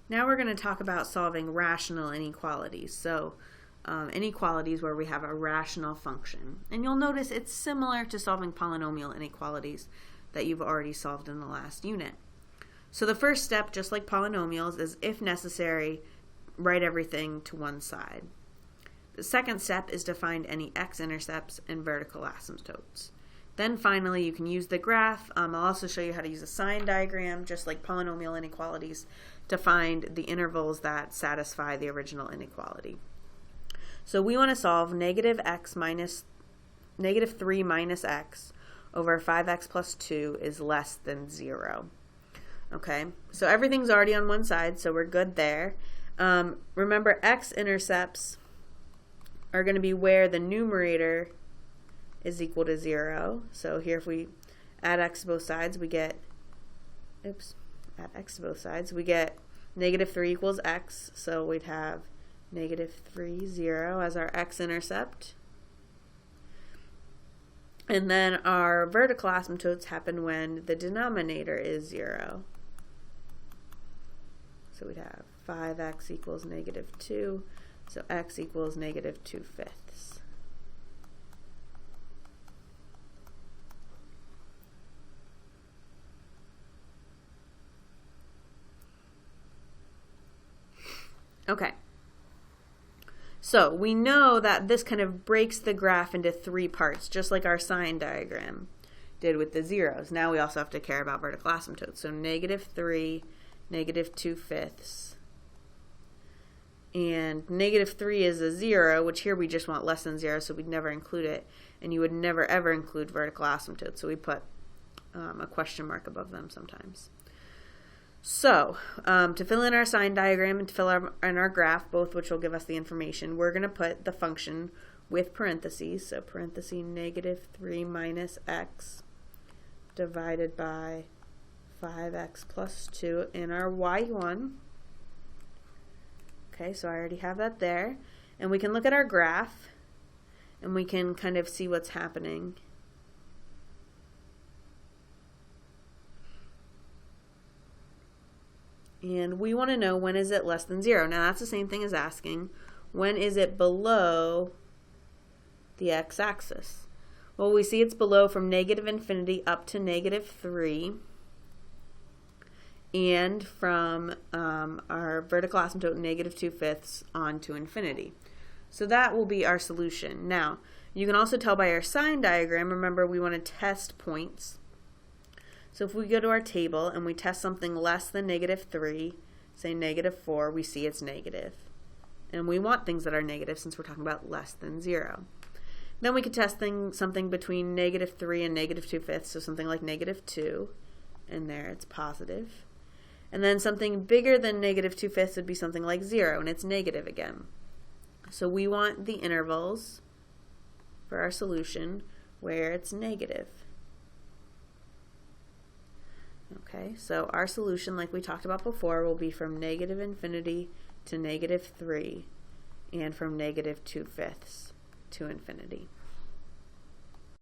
Now we're going to talk about solving rational inequalities. So inequalities where we have a rational function. And you'll notice it's similar to solving polynomial inequalities that you've already solved in the last unit. So the first step, just like polynomials, is if necessary, write everything to one side. The second step is to find any x-intercepts and vertical asymptotes. Then finally, you can use the graph. I'll also show you how to use a sign diagram, just like polynomial inequalities, to find the intervals that satisfy the original inequality. So we want to solve -3 minus x over 5x plus 2 is less than 0. Okay, so everything's already on one side, so we're good there. Remember, x-intercepts are going to be where the numerator is equal to 0. So here if we add x to both sides, we get, -3 equals x. So we'd have -3, 0 as our x-intercept. And then our vertical asymptotes happen when the denominator is 0. So we'd have 5x equals -2. So x equals -2/5. Okay, so we know that this kind of breaks the graph into 3 parts, just like our sign diagram did with the zeros. Now we also have to care about vertical asymptotes. So -3, -2/5. And -3 is a 0, which here we just want less than 0, so we'd never include it. And you would never ever include vertical asymptotes, so we put a question mark above them sometimes. So to fill in our sign diagram and to fill in our graph, both which will give us the information, we're going to put the function with parentheses. So parentheses -3 minus x divided by 5x plus 2 in our y1. Okay, so I already have that there. And we can look at our graph and we can kind of see what's happening. And we want to know, when is it less than 0? Now that's the same thing as asking, when is it below the x-axis? Well, we see it's below from -infinity up to -3, and from our vertical asymptote -2/5 on to infinity. So that will be our solution. Now, you can also tell by our sign diagram, remember we want to test points. So if we go to our table and we test something less than -3, say -4, we see it's negative. And we want things that are negative since we're talking about less than 0. Then we could test something between -3 and -2/5, so something like -2, and there it's positive. And then something bigger than -2/5 would be something like 0, and it's negative again. So we want the intervals for our solution where it's negative. Okay, so our solution, like we talked about before, will be from -infinity to -3 and from -2/5 to infinity.